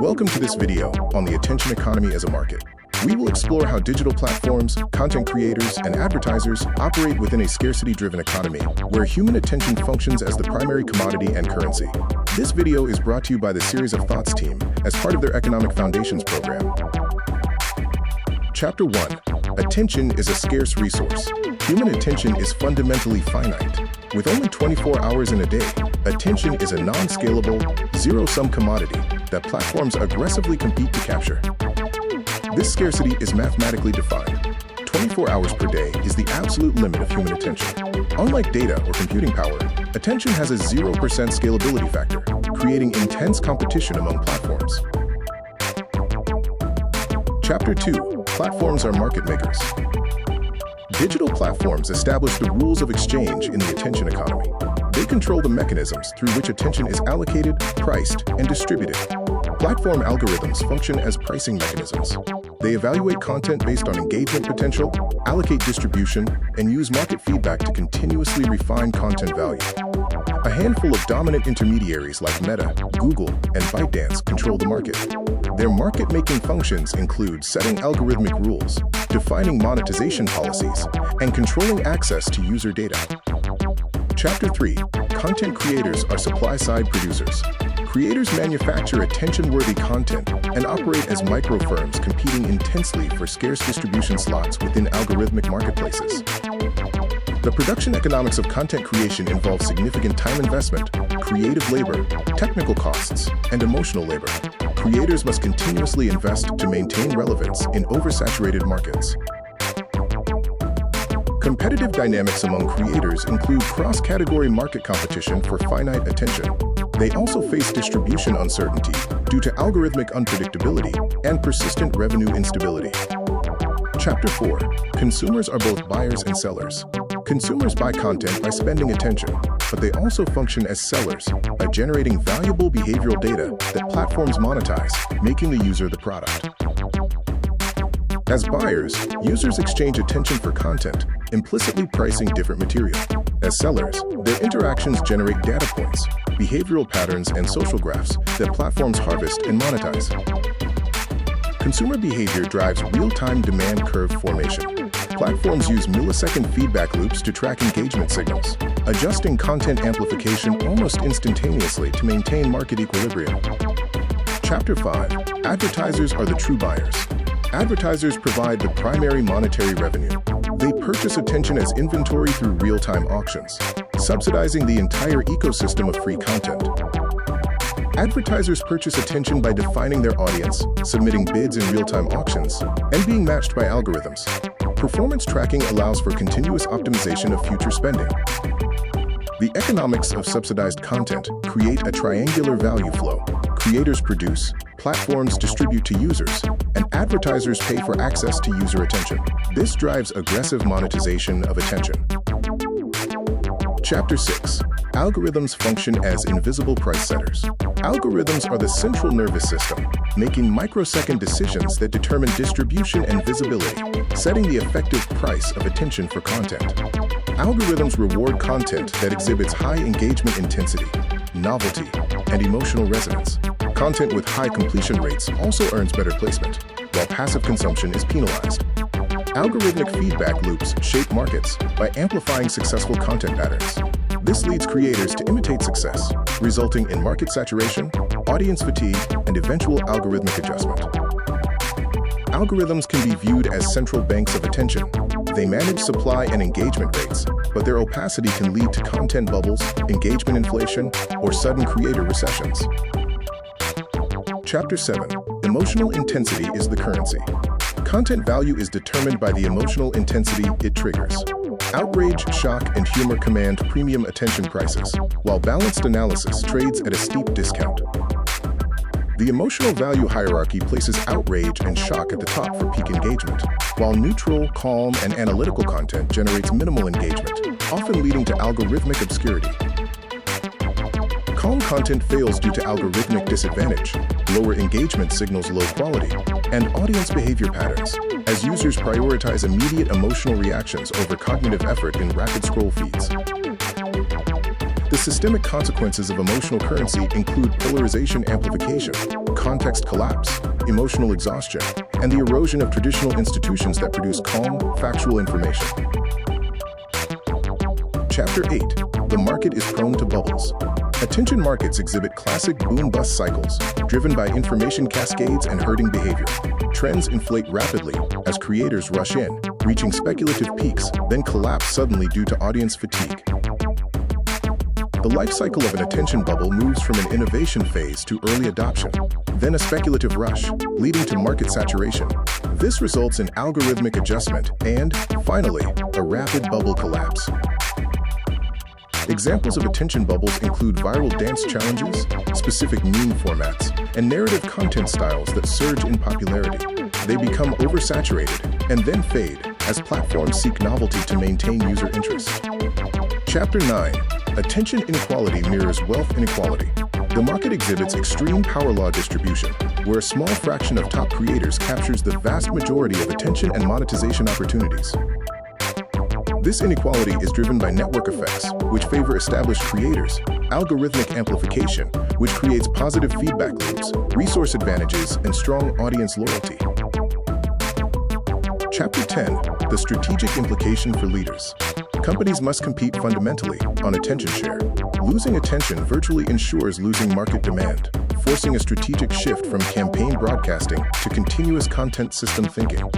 Welcome to this video on the attention economy as a market. We will explore how digital platforms, content creators, and advertisers operate within a scarcity-driven economy, where human attention functions as the primary commodity and currency. This video is brought to you by the Series of Thoughts team as part of their Economic Foundations program. Chapter 1. Attention is a scarce resource. Human attention is fundamentally finite. With only 24 hours in a day, attention is a non-scalable, zero-sum commodity that platforms aggressively compete to capture. This scarcity is mathematically defined. 24 hours per day is the absolute limit of human attention. Unlike data or computing power, attention has a 0% scalability factor, creating intense competition among platforms. Chapter 2. Platforms are market makers. Digital platforms establish the rules of exchange in the attention economy. They control the mechanisms through which attention is allocated, priced, and distributed. Platform algorithms function as pricing mechanisms. They evaluate content based on engagement potential, allocate distribution, and use market feedback to continuously refine content value. A handful of dominant intermediaries like Meta, Google, and ByteDance control the market. Their market-making functions include setting algorithmic rules, defining monetization policies, and controlling access to user data. Chapter 3. Content creators are supply-side producers. Creators manufacture attention-worthy content and operate as micro-firms competing intensely for scarce distribution slots within algorithmic marketplaces. The production economics of content creation involves significant time investment, creative labor, technical costs, and emotional labor. Creators must continuously invest to maintain relevance in oversaturated markets. Competitive dynamics among creators include cross-category market competition for finite attention. They also face distribution uncertainty due to algorithmic unpredictability and persistent revenue instability. Chapter 4. Consumers are both buyers and sellers. Consumers buy content by spending attention, but they also function as sellers by generating valuable behavioral data that platforms monetize, making the user the product. As buyers, users exchange attention for content, implicitly pricing different material. As sellers, their interactions generate data points, behavioral patterns, and social graphs that platforms harvest and monetize. Consumer behavior drives real-time demand curve formation. Platforms use millisecond feedback loops to track engagement signals, adjusting content amplification almost instantaneously to maintain market equilibrium. Chapter 5. Advertisers are the true buyers. Advertisers provide the primary monetary revenue. They purchase attention as inventory through real-time auctions, subsidizing the entire ecosystem of free content. Advertisers purchase attention by defining their audience, submitting bids in real-time auctions, and being matched by algorithms. Performance tracking allows for continuous optimization of future spending. The economics of subsidized content create a triangular value flow. Creators produce, platforms distribute to users, and advertisers pay for access to user attention. This drives aggressive monetization of attention. Chapter 6. Algorithms function as invisible price setters. Algorithms are the central nervous system, making microsecond decisions that determine distribution and visibility, setting the effective price of attention for content. Algorithms reward content that exhibits high engagement intensity, novelty, and emotional resonance. Content with high completion rates also earns better placement, while passive consumption is penalized. Algorithmic feedback loops shape markets by amplifying successful content patterns. This leads creators to imitate success, resulting in market saturation, audience fatigue, and eventual algorithmic adjustment. Algorithms can be viewed as central banks of attention. They manage supply and engagement rates, but their opacity can lead to content bubbles, engagement inflation, or sudden creator recessions. Chapter 7. Emotional intensity is the currency. Content value is determined by the emotional intensity it triggers. Outrage, shock, and humor command premium attention prices, while balanced analysis trades at a steep discount. The emotional value hierarchy places outrage and shock at the top for peak engagement, while neutral, calm, and analytical content generates minimal engagement, often leading to algorithmic obscurity. Calm content fails due to algorithmic disadvantage, lower engagement signals low quality, and audience behavior patterns, as users prioritize immediate emotional reactions over cognitive effort in rapid scroll feeds. The systemic consequences of emotional currency include polarization amplification, context collapse, emotional exhaustion, and the erosion of traditional institutions that produce calm, factual information. Chapter 8. The market is prone to bubbles. Attention markets exhibit classic boom-bust cycles, driven by information cascades and herding behavior. Trends inflate rapidly as creators rush in, reaching speculative peaks, then collapse suddenly due to audience fatigue. The life cycle of an attention bubble moves from an innovation phase to early adoption, then a speculative rush, leading to market saturation. This results in algorithmic adjustment and, finally, a rapid bubble collapse. Examples of attention bubbles include viral dance challenges, specific meme formats, and narrative content styles that surge in popularity. They become oversaturated and then fade as platforms seek novelty to maintain user interest. Chapter 9. Attention inequality mirrors wealth inequality. The market exhibits extreme power law distribution, where a small fraction of top creators captures the vast majority of attention and monetization opportunities. This inequality is driven by network effects, which favor established creators, algorithmic amplification, which creates positive feedback loops, resource advantages, and strong audience loyalty. Chapter 10. The strategic implication for leaders. Companies must compete fundamentally on attention share. Losing attention virtually ensures losing market demand, forcing a strategic shift from campaign broadcasting to continuous content system thinking.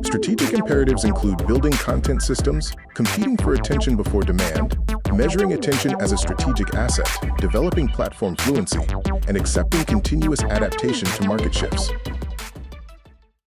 Strategic imperatives include building content systems, competing for attention before demand, measuring attention as a strategic asset, developing platform fluency, and accepting continuous adaptation to market shifts.